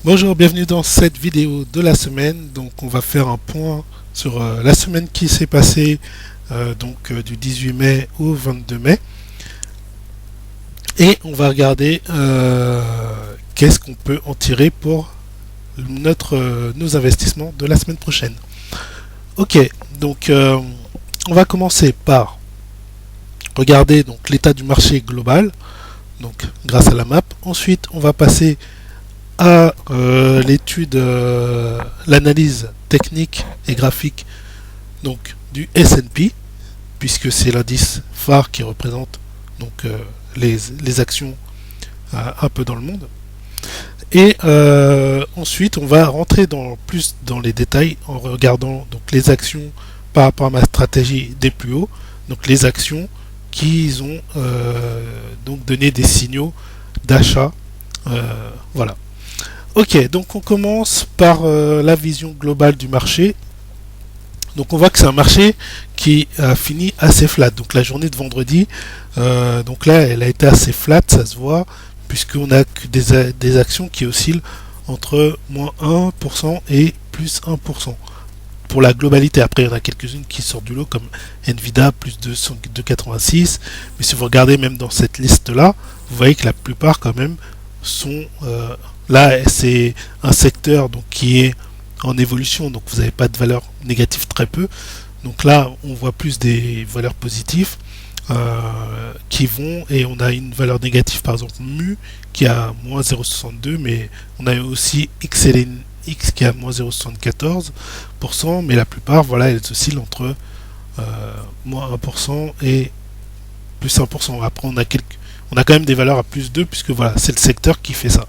Bonjour, bienvenue dans cette vidéo de la semaine. Donc on va faire un point sur la semaine qui s'est passée du 18 mai au 22 mai. Et on va regarder qu'est-ce qu'on peut en tirer pour nos investissements de la semaine prochaine. Ok, donc on va commencer par regarder donc l'état du marché global, donc grâce à la map. Ensuite, on va passer à l'analyse technique et graphique donc du S&P, puisque c'est l'indice phare qui représente donc les actions un peu dans le monde. Et ensuite, on va rentrer plus dans les détails en regardant donc les actions par rapport à ma stratégie des plus hauts, donc les actions qui ont donc donné des signaux d'achat. Voilà. Ok, donc on commence par la vision globale du marché. Donc on voit que c'est un marché qui a fini assez flat. Donc la journée de vendredi, donc là elle a été assez flat, ça se voit, puisqu'on a que des actions qui oscillent entre moins 1% et plus 1%. Pour la globalité, après il y en a quelques-unes qui sortent du lot comme Nvidia plus 2,86. Mais si vous regardez même dans cette liste-là, vous voyez que la plupart quand même sont là, c'est un secteur donc qui est en évolution, donc vous n'avez pas de valeur négative très peu. Donc là, on voit plus des valeurs positives qui vont, et on a une valeur négative par exemple mu qui a moins 0,62, mais on a aussi XLNX qui a moins 0,74%, mais la plupart, voilà, elles oscillent entre moins 1% et plus 1%. Après, on a quand même des valeurs à plus 2, puisque voilà, c'est le secteur qui fait ça.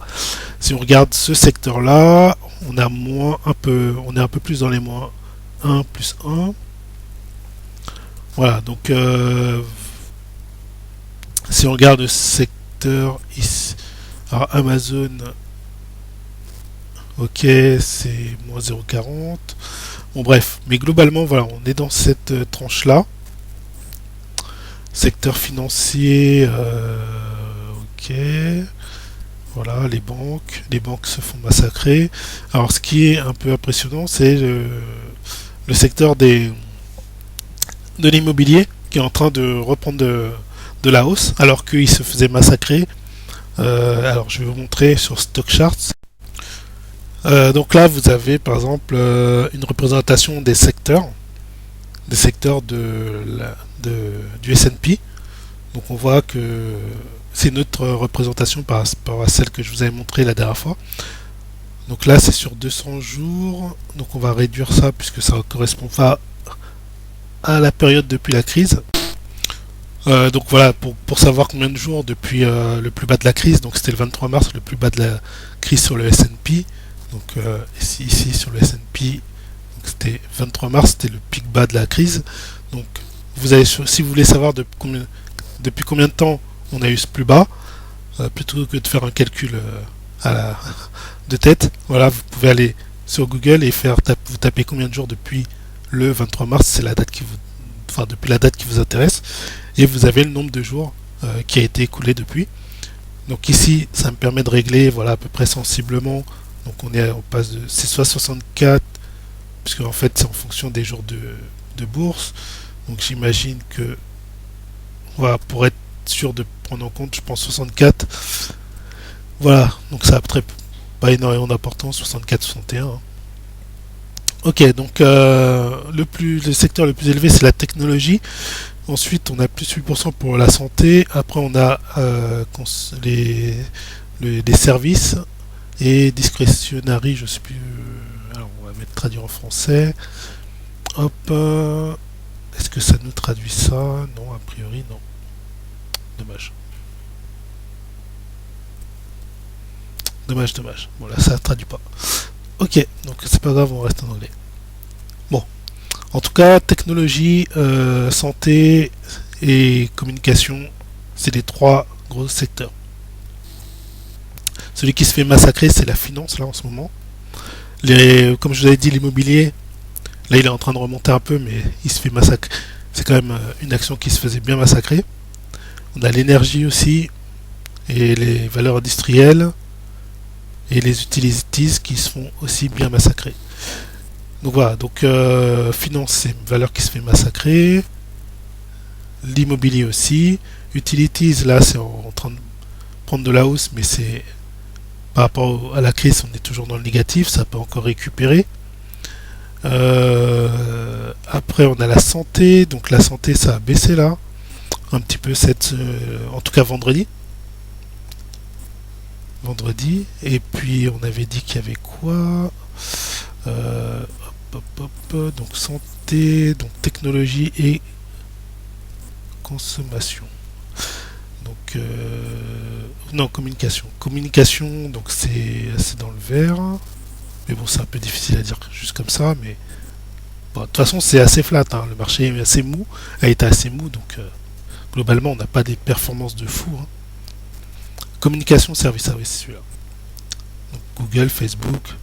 Si on regarde ce secteur-là, on est un peu plus dans les moins 1, plus 1. Voilà, donc si on regarde le secteur ici, alors Amazon, ok, c'est moins 0,40. Bon bref, mais globalement, voilà, on est dans cette tranche-là. Secteur financier, ok. Voilà, les banques se font massacrer. Alors, ce qui est un peu impressionnant, c'est le secteur de l'immobilier qui est en train de reprendre de la hausse, alors qu'il se faisait massacrer. Alors, je vais vous montrer sur Stock Charts. Donc là, vous avez par exemple une représentation des secteurs du S&P. Donc on voit que c'est notre représentation par rapport à celle que je vous avais montrée la dernière fois. Donc là c'est sur 200 jours, donc on va réduire ça puisque ça ne correspond pas à la période depuis la crise. Donc voilà, pour savoir combien de jours depuis le plus bas de la crise, donc c'était le 23 mars, le plus bas de la crise sur le S&P. Donc ici sur le S&P, c'était 23 mars, c'était le pic bas de la crise. Donc si vous voulez savoir depuis combien de temps on a eu ce plus bas, plutôt que de faire un calcul de tête, voilà, vous pouvez aller sur Google et vous tapez combien de jours depuis le 23 mars, c'est la date depuis la date qui vous intéresse, et vous avez le nombre de jours qui a été écoulé depuis. Donc ici, ça me permet de régler, voilà, à peu près sensiblement. Donc on passe c'est soit 64, puisque en fait c'est en fonction des jours de bourse. Donc j'imagine que, voilà, pour être sûr de prendre en compte, je pense 64. Voilà, donc ça a pas énormément d'importance, 64-61. Hein. Ok, donc le secteur le plus élevé c'est la technologie. Ensuite, on a plus 8% pour la santé. Après, on a les services et discrétionary, je sais plus. Alors, on va mettre traduire en français. Hop. Est-ce que ça nous traduit ça? Non, a priori, non. Dommage. Dommage. Bon, là, ça ne traduit pas. Ok, donc c'est pas grave, on reste en anglais. Bon, en tout cas, technologie, santé et communication, c'est les trois gros secteurs. Celui qui se fait massacrer, c'est la finance, là, en ce moment. Comme je vous avais dit, l'immobilier, là, il est en train de remonter un peu, mais il se fait massacrer. C'est quand même une action qui se faisait bien massacrer. On a l'énergie aussi, et les valeurs industrielles, et les utilities qui se font aussi bien massacrer. Donc voilà, donc finance c'est une valeur qui se fait massacrer, l'immobilier aussi, utilities là c'est en train de prendre de la hausse, mais c'est par rapport à la crise on est toujours dans le négatif, ça peut encore récupérer. Après on a la santé, donc la santé ça a baissé là, un petit peu en tout cas vendredi, et puis on avait dit qu'il y avait quoi, donc santé, donc technologie et consommation. Donc non, communication, donc c'est dans le vert, mais bon c'est un peu difficile à dire juste comme ça, mais bon, de toute façon c'est assez flat, hein. Le marché est assez mou, a été assez mou, donc globalement on n'a pas des performances de fou, hein. Communication service, ah oui c'est celui-là, donc Google, Facebook,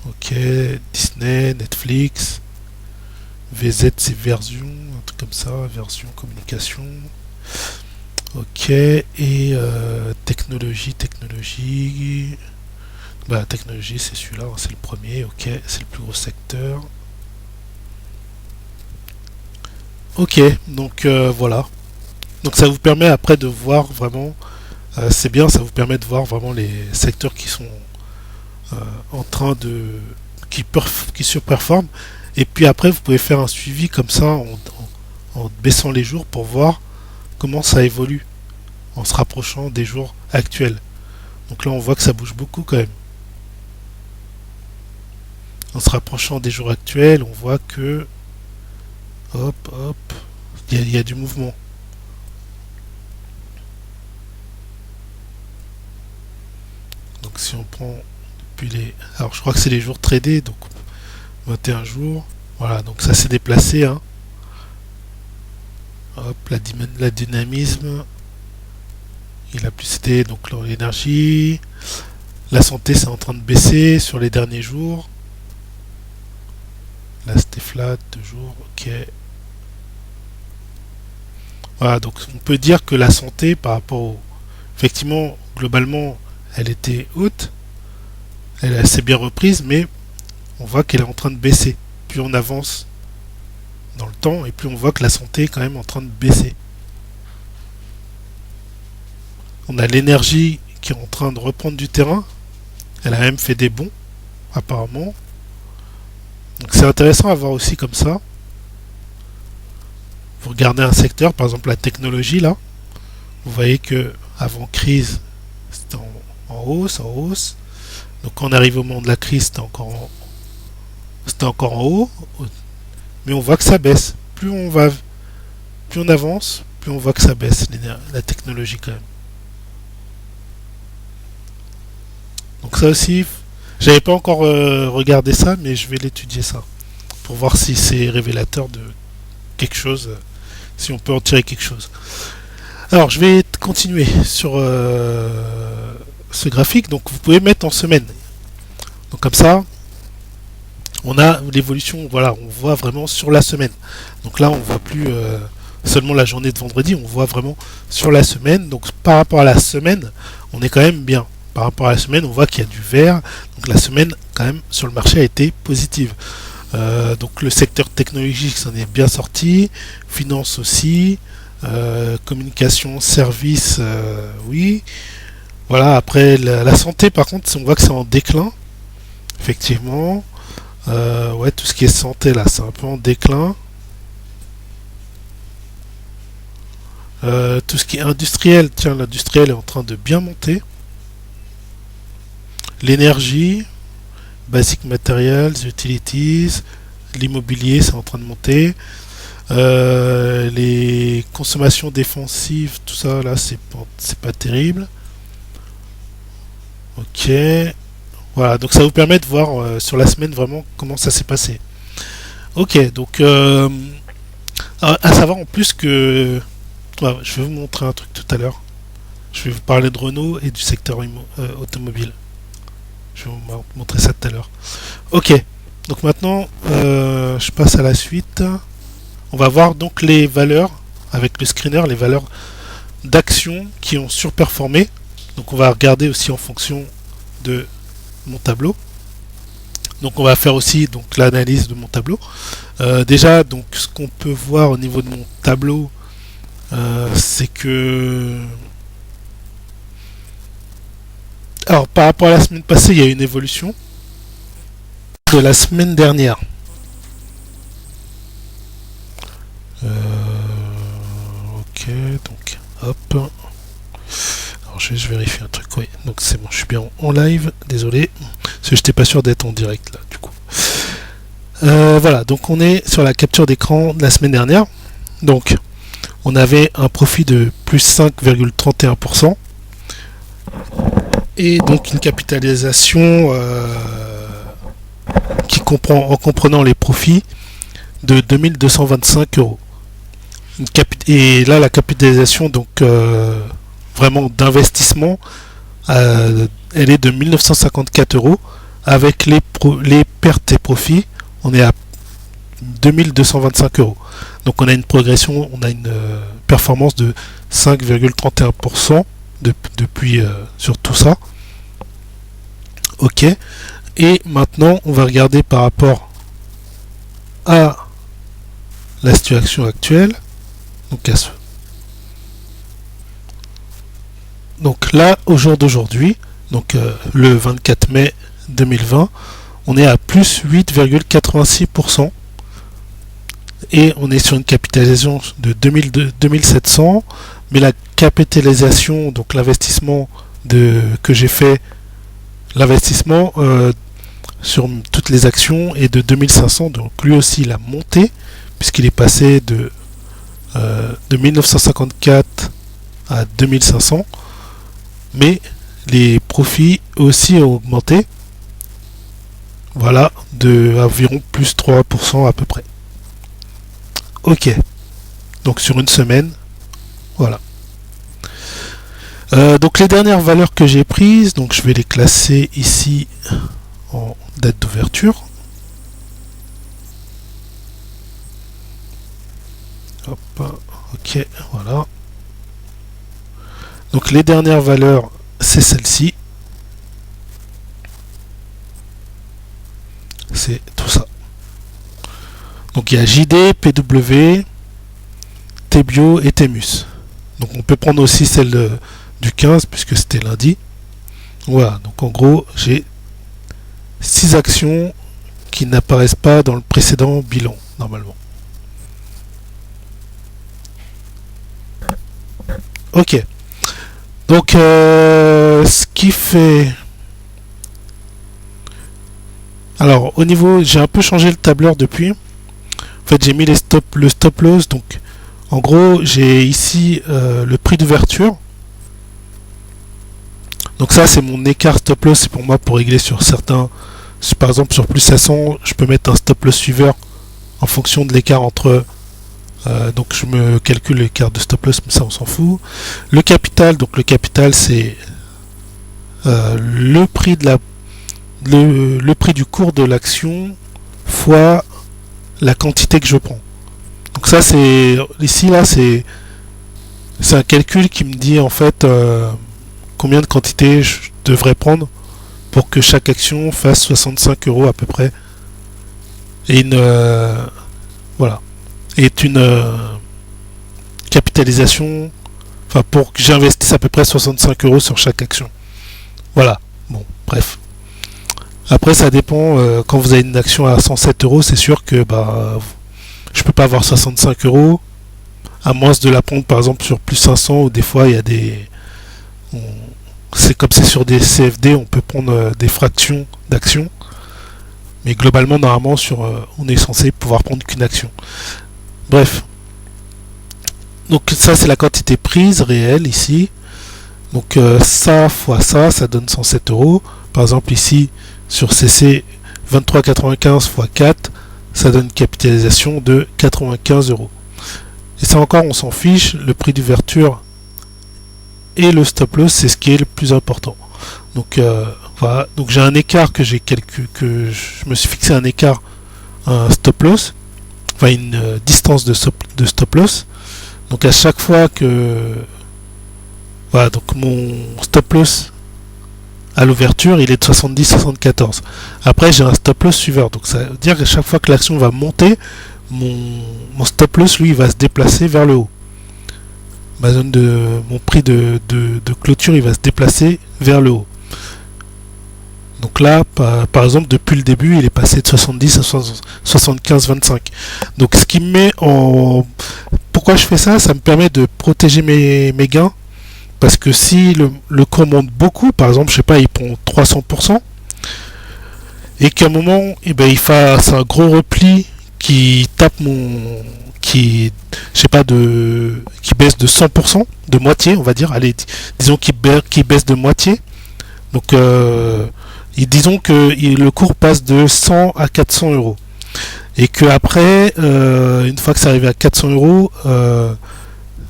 ok, Disney, Netflix, VZ c'est version, un truc comme ça, version communication, ok, et technologie, bah technologie c'est celui-là, c'est le premier, ok, c'est le plus gros secteur. Ok, donc voilà. Donc ça vous permet après de voir vraiment, c'est bien, ça vous permet de voir vraiment les secteurs qui sont en train de, qui surperforment. Et puis après vous pouvez faire un suivi comme ça en baissant les jours pour voir comment ça évolue en se rapprochant des jours actuels. Donc là on voit que ça bouge beaucoup quand même. En se rapprochant des jours actuels, on voit que hop hop, il y a du mouvement. Donc si on prend depuis les, alors je crois que c'est les jours tradés, donc 21 jours, voilà, donc ça s'est déplacé, hein. Hop, la dynamisme, il a plus été, donc l'énergie, la santé c'est en train de baisser sur les derniers jours. Là c'était flat, 2 jours, ok. Voilà, donc on peut dire que la santé par rapport au, effectivement globalement elle était haute, elle s'est bien reprise, mais on voit qu'elle est en train de baisser. Plus on avance dans le temps, et plus on voit que la santé est quand même en train de baisser. On a l'énergie qui est en train de reprendre du terrain. Elle a même fait des bons, apparemment. Donc c'est intéressant à voir aussi comme ça. Vous regardez un secteur, par exemple la technologie là. Vous voyez que avant crise, c'était en hausse. Donc quand on arrive au moment de la crise, c'était encore en haut. Mais on voit que ça baisse. Plus on avance, plus on voit que ça baisse, la technologie quand même. Donc ça aussi, j'avais pas encore regardé ça, mais je vais l'étudier ça. Pour voir si c'est révélateur de quelque chose, si on peut en tirer quelque chose. Alors je vais continuer sur ce graphique, donc vous pouvez mettre en semaine. Donc comme ça, on a l'évolution, voilà, on voit vraiment sur la semaine. Donc là on voit plus seulement la journée de vendredi, on voit vraiment sur la semaine. Donc par rapport à la semaine, on est quand même bien. Par rapport à la semaine, on voit qu'il y a du vert. Donc la semaine, quand même, sur le marché a été positive. Donc le secteur technologique s'en est bien sorti, finance aussi, communication, service, oui. Voilà, après la santé, par contre, on voit que c'est en déclin, effectivement. Ouais, tout ce qui est santé, là, c'est un peu en déclin. Tout ce qui est industriel, tiens, l'industriel est en train de bien monter. L'énergie, basic materials, utilities, l'immobilier, c'est en train de monter. Les consommations défensives, tout ça, là, c'est pas terrible. Ok. Voilà, donc ça vous permet de voir sur la semaine vraiment comment ça s'est passé. Ok, donc à savoir en plus que ouais, je vais vous montrer un truc tout à l'heure. Je vais vous parler de Renault et du secteur automobile. Je vais vous montrer ça tout à l'heure. Ok, donc maintenant je passe à la suite. On va voir donc les valeurs avec le screener, les valeurs d'actions qui ont surperformé. Donc on va regarder aussi en fonction de mon tableau. Donc on va faire aussi donc l'analyse de mon tableau. Déjà, donc ce qu'on peut voir au niveau de mon tableau, c'est que alors par rapport à la semaine passée, il y a une évolution de la semaine dernière. Ok, donc hop. Alors je vais vérifier un truc. Oui, donc c'est bon, je suis bien en live. Désolé, parce que j'étais pas sûr d'être en direct là, du coup. Voilà, donc on est sur la capture d'écran de la semaine dernière. Donc on avait un profit de plus 5,31% et donc une capitalisation qui comprend, en comprenant les profits, de 2225 euros. Et là, la capitalisation donc vraiment d'investissement, elle est de 1954 euros. Avec les pertes et profits, on est à 2225 euros. Donc on a une progression, on a une performance de 5,31% depuis sur tout ça. Ok. Et maintenant, on va regarder par rapport à la situation actuelle. Donc là, au jour d'aujourd'hui, donc le 24 mai 2020, on est à plus 8,86% et on est sur une capitalisation de 2700, mais la capitalisation, donc l'investissement que j'ai fait, l'investissement sur toutes les actions est de 2500, donc lui aussi il a monté puisqu'il est passé de 1954 à 2500, mais les profits aussi ont augmenté, voilà, de environ plus 3% à peu près. Ok, donc sur une semaine, voilà. Donc les dernières valeurs que j'ai prises, donc je vais les classer ici en date d'ouverture. Hop, ok, voilà. Donc les dernières valeurs, c'est celle-ci. C'est tout ça. Donc il y a JD, PW, TBio et Temus. Donc on peut prendre aussi celle du 15 puisque c'était lundi. Voilà, donc en gros j'ai 6 actions qui n'apparaissent pas dans le précédent bilan normalement. Ok. Donc ce qui fait... Alors au niveau, j'ai un peu changé le tableur depuis. En fait j'ai mis le stop loss. Donc en gros j'ai ici le prix d'ouverture. Donc ça c'est mon écart stop loss, c'est pour moi pour régler sur certains. Par exemple sur plus 500, je peux mettre un stop loss suiveur en fonction de l'écart entre... donc je me calcule l'écart de stop loss, mais ça on s'en fout. Le capital, donc le capital c'est le prix de le prix du cours de l'action fois la quantité que je prends. Donc ça c'est ici là c'est un calcul qui me dit en fait combien de quantité je devrais prendre pour que chaque action fasse 65 euros à peu près. Et voilà. Est une capitalisation, enfin pour que j'investisse à peu près 65 euros sur chaque action. Voilà. Bon, bref. Après, ça dépend. Quand vous avez une action à 107 euros, c'est sûr que je peux pas avoir 65 euros, à moins de la prendre par exemple sur plus 500, ou des fois il y a des... c'est comme c'est sur des CFD, on peut prendre des fractions d'actions. Mais globalement, normalement, on est censé pouvoir prendre qu'une action. Bref. Donc ça, c'est la quantité prise réelle ici. Donc ça fois ça donne 107 euros. Par exemple ici, sur CC, 23,95 x 4, ça donne une capitalisation de 95 euros. Et ça encore, on s'en fiche. Le prix d'ouverture et le stop loss, c'est ce qui est le plus important. Donc voilà. Donc j'ai un écart que j'ai que je me suis fixé un écart, un stop loss, enfin une distance de stop loss. Donc à chaque fois que voilà, donc mon stop loss à l'ouverture, il est de 70,74. Après, j'ai un stop loss suiveur. Donc ça veut dire qu'à chaque fois que l'action va monter, mon stop loss, lui, il va se déplacer vers le haut. Mon prix de clôture, il va se déplacer vers le haut. Donc là, par exemple, depuis le début, il est passé de 70 à 75,25. Donc ce qui me met en... Pourquoi je fais ça? Ça me permet de protéger mes gains. Parce que si le cours monte beaucoup, par exemple, je sais pas, il prend 300%, et qu'à un moment, eh ben, il fasse un gros repli qui tape qui, je sais pas, qui baisse de 100%, de moitié, on va dire. Allez, disons qu'il baisse de moitié. Donc, disons que le cours passe de 100 à 400 euros. Et que après, une fois que c'est arrivé à 400 euros,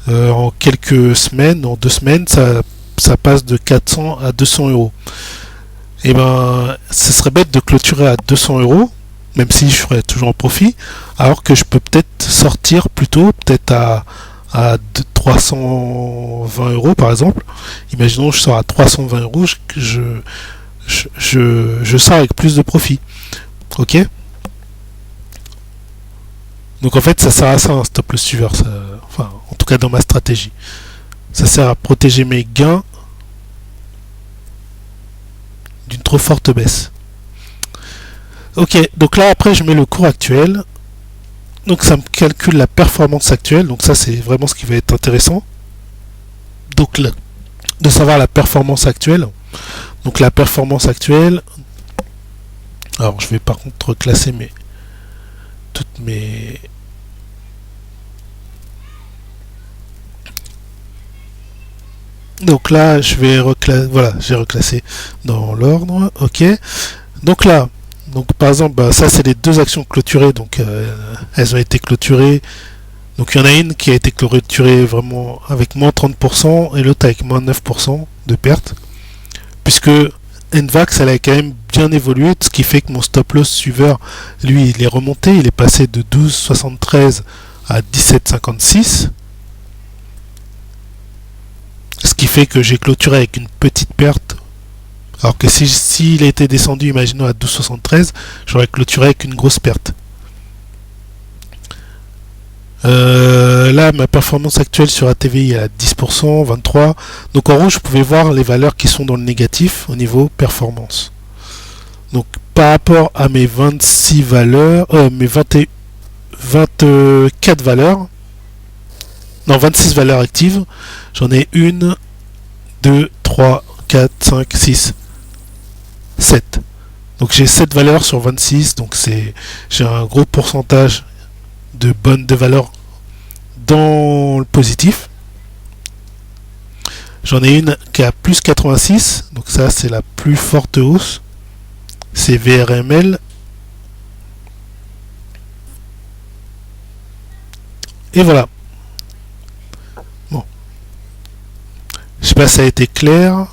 en quelques semaines, en 2 semaines, ça passe de 400 à 200 euros. Et ben, ce serait bête de clôturer à 200 euros, même si je serais toujours en profit, alors que je peux peut-être sortir plutôt, peut-être à 320 euros par exemple. Imaginons que je sors à 320 euros, je sors avec plus de profit. Ok? Donc en fait, ça sert à ça un stop loss suiveur. Enfin, en tout cas dans ma stratégie. Ça sert à protéger mes gains d'une trop forte baisse. Ok, donc là après je mets le cours actuel. Donc ça me calcule la performance actuelle. Donc ça c'est vraiment ce qui va être intéressant. Donc de savoir la performance actuelle. Donc la performance actuelle. Alors je vais par contre reclasser toutes mes... Donc là, je vais reclasser, voilà, j'ai reclassé dans l'ordre, ok. Donc là, par exemple, ça c'est les deux actions clôturées, donc elles ont été clôturées. Donc il y en a une qui a été clôturée vraiment avec moins 30% et l'autre avec moins 9% de perte, puisque NVAX elle a quand même bien évolué, ce qui fait que mon stop loss suiveur, lui, il est remonté, il est passé de 12,73 à 17,56. Ce qui fait que j'ai clôturé avec une petite perte. Alors que s'il était descendu, imaginons à 12,73, j'aurais clôturé avec une grosse perte. Là, ma performance actuelle sur ATVI est à 10%, 23%. Donc en rouge, vous pouvez voir les valeurs qui sont dans le négatif au niveau performance. Donc par rapport à mes 26 valeurs, mes 24 valeurs, non 26 valeurs actives, j'en ai 1, 2, 3, 4, 5, 6, 7. Donc j'ai 7 valeurs sur 26, donc j'ai un gros pourcentage de valeurs dans le positif. J'en ai une qui est à plus 86, donc ça c'est la plus forte hausse. C'est VRML. Et voilà. Bon. Je sais pas si ça a été clair.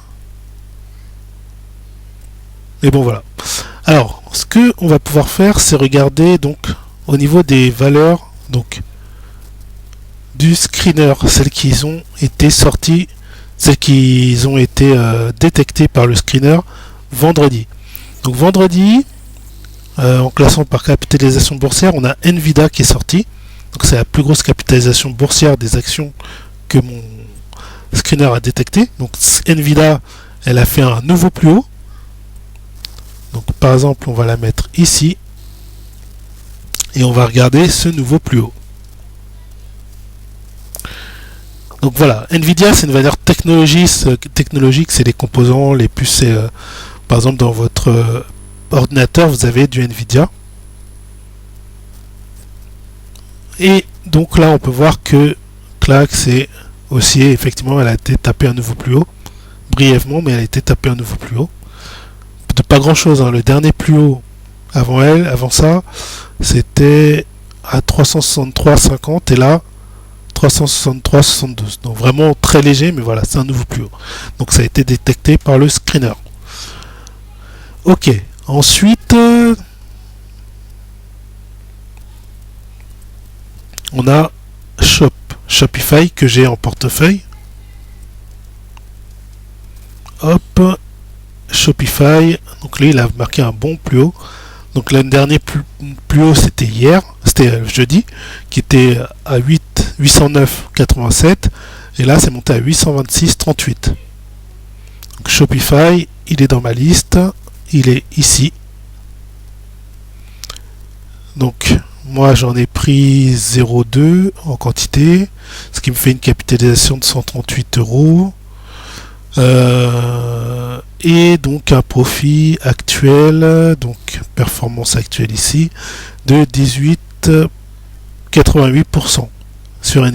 Mais bon voilà. Alors, ce que on va pouvoir faire, c'est regarder donc au niveau des valeurs donc du screener, celles qui ont été sorties, celles qui ont été détectées par le screener vendredi. Donc vendredi, en classant par capitalisation boursière, on a Nvidia qui est sorti. Donc c'est la plus grosse capitalisation boursière des actions que mon screener a détecté. Donc Nvidia, elle a fait un nouveau plus haut. Donc par exemple, on va la mettre ici. Et on va regarder ce nouveau plus haut. Donc voilà, Nvidia c'est une valeur technologique, c'est les composants, les puces. Par exemple dans votre ordinateur vous avez du Nvidia. Et donc là on peut voir que clac c'est haussier, effectivement elle a été tapée un nouveau plus haut. Brièvement, mais elle a été tapée un nouveau plus haut. De pas grand chose, hein. Le dernier plus haut avant ça, c'était à 363,50 et là 363,72. Donc vraiment très léger, mais voilà, c'est un nouveau plus haut. Donc ça a été détecté par le screener. Ok, ensuite on a Shopify que j'ai en portefeuille. Hop, Shopify, donc là il a marqué un bon plus haut. Donc le dernier plus haut c'était hier, c'était jeudi, qui était à 809,87 et là c'est monté à 826,38. Donc Shopify, il est dans ma liste, il est ici. Donc moi j'en ai pris 0,2 en quantité, ce qui me fait une capitalisation de 138 euros. Et donc un profit actuel, donc performance actuelle ici, de 18,88% sur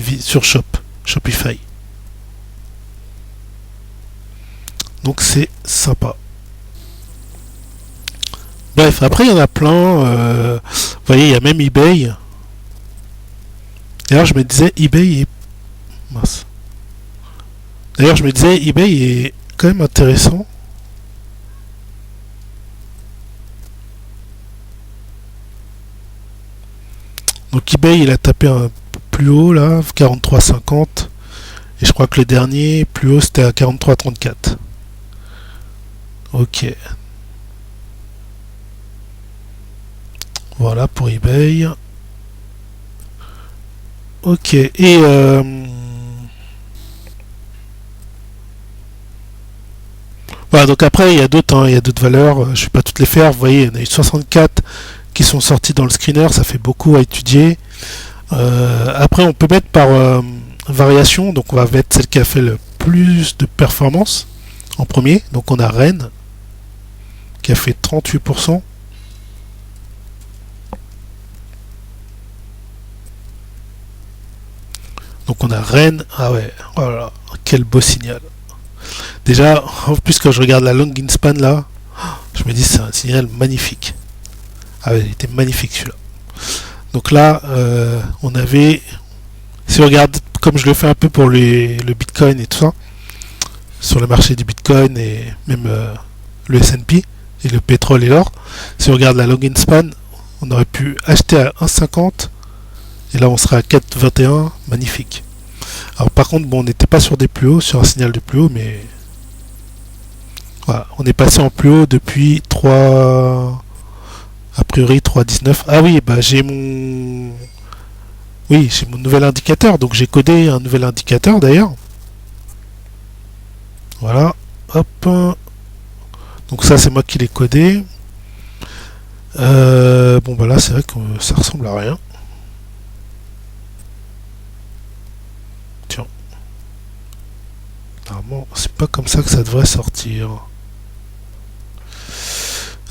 Shopify. Donc c'est sympa. Bref, après il y en a plein. Vous voyez, il y a même eBay. D'ailleurs, je me disais eBay est mince. D'ailleurs, je me disais eBay est quand même intéressant. Donc eBay, il a tapé un peu plus haut là, 43,50. Et je crois que le dernier plus haut c'était à 43,34. Ok. Voilà pour eBay. Ok. Et voilà, donc après il y a d'autres, hein, il y a d'autres valeurs. Je vais pas toutes les faire. Vous voyez, il y en a eu 64 qui sont sortis dans le screener. Ça fait beaucoup à étudier. Après, on peut mettre par variation. Donc on va mettre celle qui a fait le plus de performance en premier. Donc on a Rennes qui a fait 38%. Donc on a Rennes. Ah ouais, voilà, quel beau signal. Déjà, en plus quand je regarde la long span là, je me dis c'est un signal magnifique. Ah ouais, il était magnifique celui-là. Donc là, on avait, si on regarde comme je le fais un peu pour le Bitcoin et tout ça, sur le marché du Bitcoin et même le S&P et le pétrole et l'or, si on regarde la long span, on aurait pu acheter à 1,50 et là on serait à 4,21, magnifique. Alors par contre, bon, on n'était pas sur des plus hauts, sur un signal de plus haut, mais voilà, on est passé en plus haut depuis 3, a priori 3,19. Ah oui, bah j'ai mon nouvel indicateur, donc j'ai codé un nouvel indicateur d'ailleurs. Voilà, hop. Donc ça c'est moi qui l'ai codé. Bon bah là c'est vrai que ça ressemble à rien. Tiens. Normalement c'est pas comme ça que ça devrait sortir.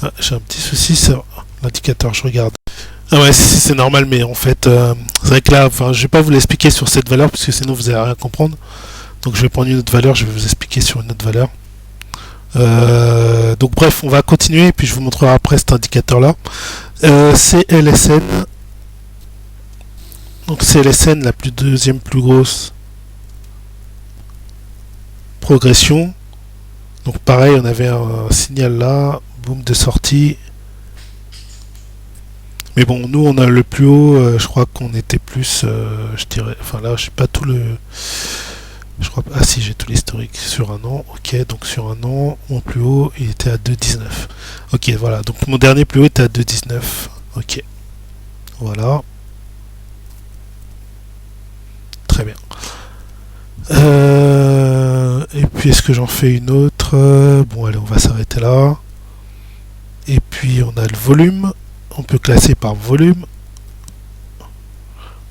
Ah, j'ai un petit souci sur l'indicateur, je regarde. Ah ouais, c'est normal, mais en fait, c'est vrai que là, enfin, je vais pas vous l'expliquer sur cette valeur, parce que sinon vous allez rien comprendre. Donc je vais prendre une autre valeur, je vais vous expliquer sur une autre valeur. Donc bref, on va continuer, et puis je vous montrerai après cet indicateur-là. CLSN. Donc CLSN, la deuxième plus grosse progression. Donc pareil, on avait un signal là, boom de sortie. Mais bon, nous on a le plus haut, je crois qu'on était plus, je dirais, enfin là, je sais pas tout le, je crois, ah si, j'ai tout l'historique sur un an. Ok, donc sur un an, mon plus haut il était à 2,19. Ok, voilà, donc mon dernier plus haut était à 2,19. Ok, voilà, très bien. Et puis est-ce que j'en fais une autre? Bon, allez, on va s'arrêter là. Et puis on a le volume. On peut classer par volume.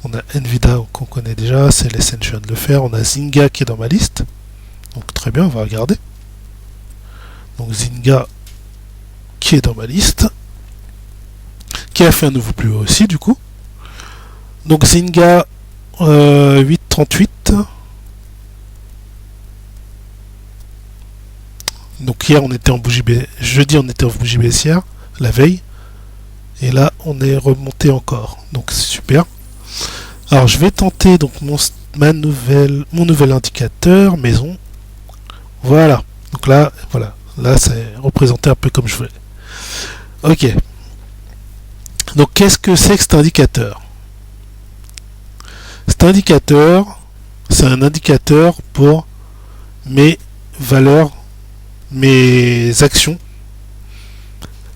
On a Nvidia qu'on connaît déjà, c'est l'SN, je viens de le faire. On a Zynga qui est dans ma liste. Donc très bien, on va regarder. Donc Zynga qui est dans ma liste. Qui a fait un nouveau plus haut aussi du coup. Donc Zynga 8,38. Donc hier on était en bougie jeudi on était en bougie baissière, la veille. Et là on est remonté encore. Donc c'est super. Alors je vais tenter donc mon nouvel indicateur maison. Voilà. Donc là, voilà. Là c'est représenté un peu comme je voulais. Ok. Donc qu'est-ce que c'est que cet indicateur? Cet indicateur, c'est un indicateur pour mes valeurs mes actions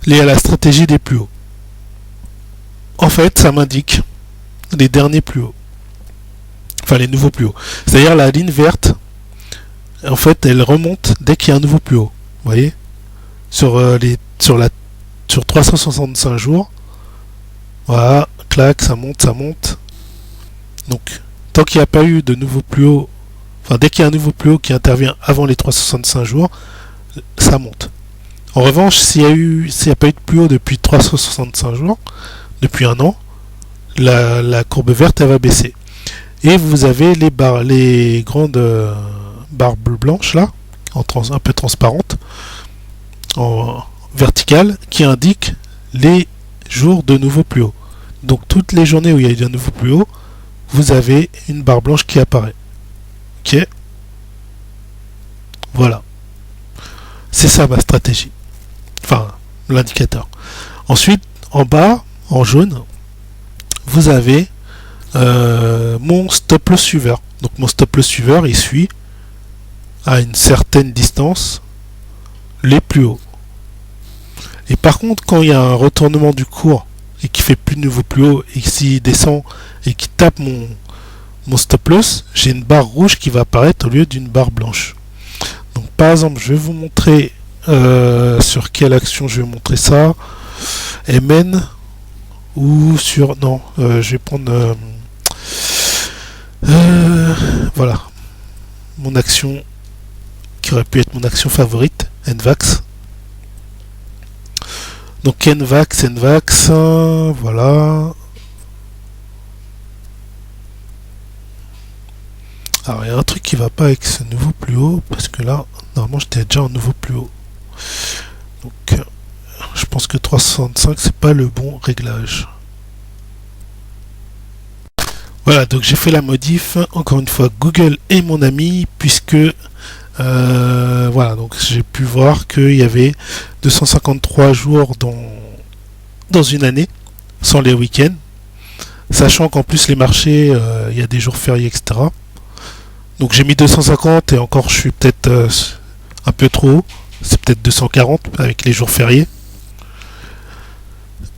liées à la stratégie des plus hauts. En fait, ça m'indique les derniers plus hauts. Enfin, les nouveaux plus hauts. C'est-à-dire la ligne verte, en fait, elle remonte dès qu'il y a un nouveau plus haut. Vous voyez, sur 365 jours, voilà, clac, ça monte, ça monte. Donc, tant qu'il n'y a pas eu de nouveau plus haut, enfin, dès qu'il y a un nouveau plus haut qui intervient avant les 365 jours, ça monte. En revanche, s'il n'y a pas eu de plus haut depuis 365 jours, depuis un an, la courbe verte, elle va baisser. Et vous avez les grandes barres blanches là, un peu transparentes, en verticale, qui indiquent les jours de nouveau plus haut. Donc toutes les journées où il y a eu un nouveau plus haut, vous avez une barre blanche qui apparaît. Ok. Voilà. C'est ça ma stratégie. Enfin, l'indicateur. Ensuite, en bas, en jaune, vous avez mon stop loss suiveur. Donc mon stop loss suiveur, il suit à une certaine distance les plus hauts. Et par contre, quand il y a un retournement du cours et qui fait plus de nouveau plus haut et s'il descend et qui tape mon stop loss, j'ai une barre rouge qui va apparaître au lieu d'une barre blanche. Donc par exemple, je vais vous montrer sur quelle action je vais montrer ça. MN ou sur... Non, je vais prendre... voilà. Mon action qui aurait pu être mon action favorite, NVAX. Donc NVAX, voilà. Alors il y a un truc qui va pas avec ce nouveau plus haut, parce que là, normalement j'étais déjà en nouveau plus haut. Donc je pense que 365 c'est pas le bon réglage. Voilà, donc j'ai fait la modif. Encore une fois, Google est mon ami, puisque voilà, donc j'ai pu voir qu'il y avait 253 jours dans une année, sans les week-ends, sachant qu'en plus les marchés, il y a des jours fériés, etc. Donc j'ai mis 250 et encore je suis peut-être un peu trop haut, c'est peut-être 240 avec les jours fériés.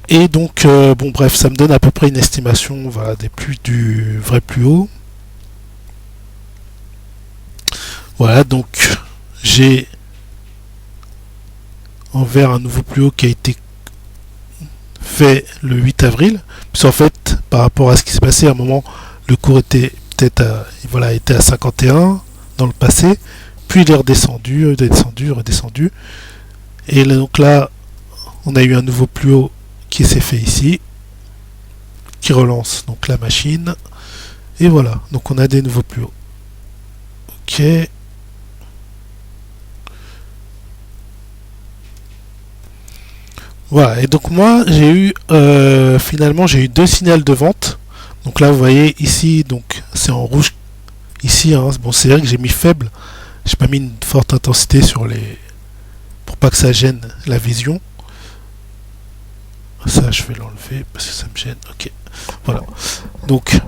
Et donc, bon bref, ça me donne à peu près une estimation, voilà, du vrai plus haut. Voilà, donc j'ai en vert un nouveau plus haut qui a été fait le 8 avril. Puisqu'en fait, par rapport à ce qui s'est passé, à un moment, le cours était peut-être était à 51 dans le passé. Puis il est redescendu, redescendu. Et donc là, on a eu un nouveau plus haut qui s'est fait ici, qui relance donc la machine. Et voilà, donc on a des nouveaux plus hauts. Ok. Voilà, et donc moi j'ai eu finalement j'ai eu deux signaux de vente. Donc là vous voyez ici, donc c'est en rouge ici, hein. Bon, c'est vrai que j'ai mis faible, j'ai pas mis une forte intensité sur les pour pas que ça gêne la vision. Ça je vais l'enlever parce que ça me gêne. Ok, voilà, donc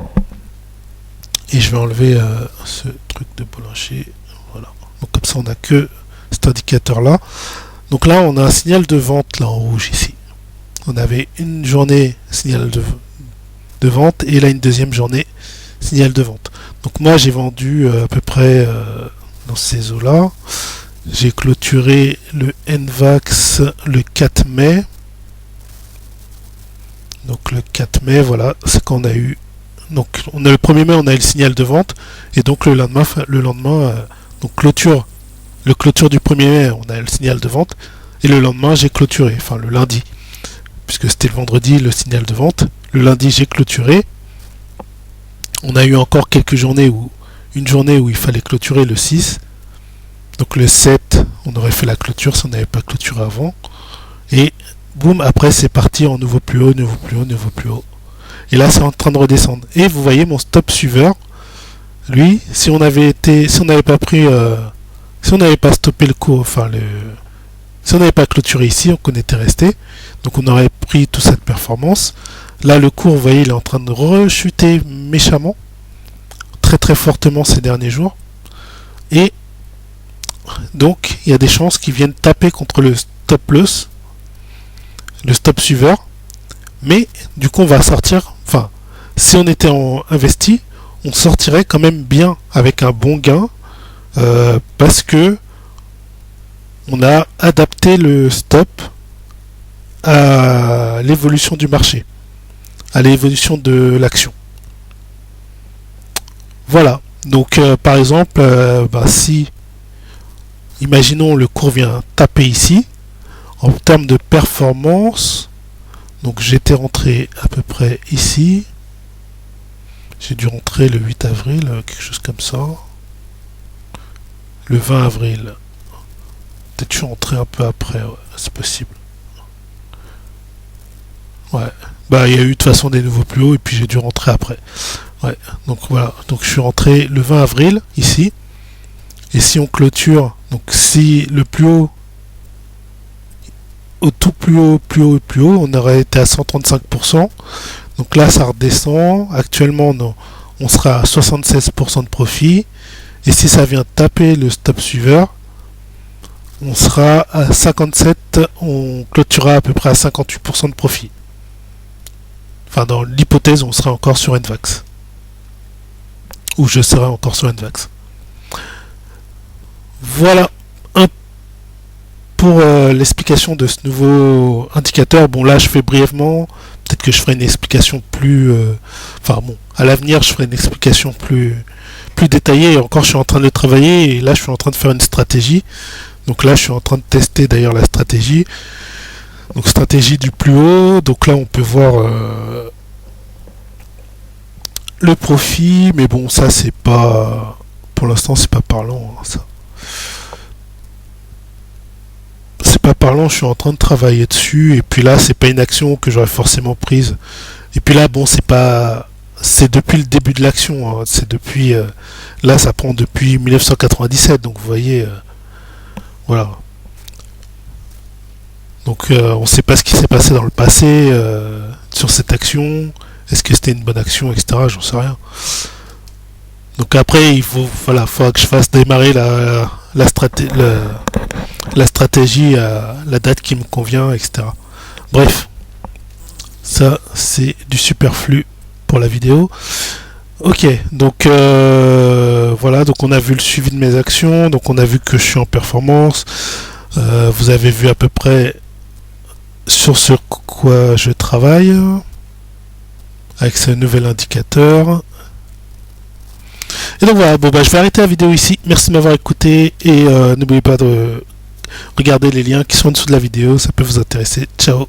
et je vais enlever ce truc de Bollinger. Voilà, donc comme ça on a que cet indicateur là. Donc là, on a un signal de vente là en rouge ici. On avait une journée signal de vente et là une deuxième journée signal de vente. Donc moi, j'ai vendu à peu près dans ces eaux-là. J'ai clôturé le NVAX le 4 mai. Donc le 4 mai, voilà, c'est quand on a eu. Donc on a le 1er mai, on a eu le signal de vente et donc le lendemain, donc clôture. Le clôture du 1er mai, on a le signal de vente. Et le lendemain, j'ai clôturé. Enfin, le lundi. Puisque c'était le vendredi, le signal de vente. Le lundi, j'ai clôturé. On a eu encore quelques journées une journée où il fallait clôturer le 6. Donc le 7, on aurait fait la clôture si on n'avait pas clôturé avant. Et boum, après, c'est parti en nouveau plus haut, nouveau plus haut, nouveau plus haut. Et là, c'est en train de redescendre. Et vous voyez mon stop suiveur. Lui, si on n'avait pas pris... si on n'avait pas stoppé le cours, si on n'avait pas clôturé ici, on était resté. Donc on aurait pris toute cette performance. Là, le cours, vous voyez, il est en train de rechuter méchamment, très très fortement ces derniers jours. Et donc il y a des chances qu'ils viennent taper contre le stop loss, le stop suiveur, mais du coup on va sortir, enfin si on était investi, on sortirait quand même bien avec un bon gain, parce que on a adapté le stop à l'évolution du marché, à l'évolution de l'action. Voilà. Donc par exemple, si imaginons le cours vient taper ici, en termes de performance, donc j'étais rentré à peu près ici, j'ai dû rentrer le 8 avril, quelque chose comme ça, le 20 avril, peut-être je suis rentré un peu après, ouais, c'est possible. Ouais, il y a eu de toute façon des nouveaux plus hauts et puis j'ai dû rentrer après. Ouais, donc voilà, donc je suis rentré le 20 avril ici, et si on clôture, donc si le plus haut, au tout plus haut, on aurait été à 135%, donc là ça redescend, actuellement non, on sera à 76% de profit, et si ça vient taper le stop suiveur, on sera à 57, on clôturera à peu près à 58% de profit. Enfin, dans l'hypothèse, on sera encore sur NVAX. Ou je serai encore sur NVAX. Voilà pour l'explication de ce nouveau indicateur. Bon, là, je fais brièvement. Peut-être que je ferai une explication plus... à l'avenir, je ferai une explication plus détaillée. Et encore, je suis en train de travailler. Et là, je suis en train de faire une stratégie. Donc là, je suis en train de tester d'ailleurs la stratégie. Donc, stratégie du plus haut. Donc là, on peut voir... le profit, mais bon, ça c'est pas, pour l'instant c'est pas parlant, hein, ça c'est pas parlant. Je suis en train de travailler dessus, et puis là c'est pas une action que j'aurais forcément prise, et puis là bon, c'est depuis le début de l'action, hein, c'est depuis là ça prend depuis 1997, donc vous voyez, voilà, donc on sait pas ce qui s'est passé dans le passé sur cette action. Est-ce que c'était une bonne action, etc. J'en sais rien. Donc après, il faudra que je fasse démarrer la stratégie à la date qui me convient, etc. Bref, ça c'est du superflu pour la vidéo. Ok, donc voilà, donc on a vu le suivi de mes actions, donc on a vu que je suis en performance. Vous avez vu à peu près sur quoi je travaille avec ce nouvel indicateur. Et donc voilà, je vais arrêter la vidéo ici. Merci de m'avoir écouté, et n'oubliez pas de regarder les liens qui sont en dessous de la vidéo, ça peut vous intéresser. Ciao.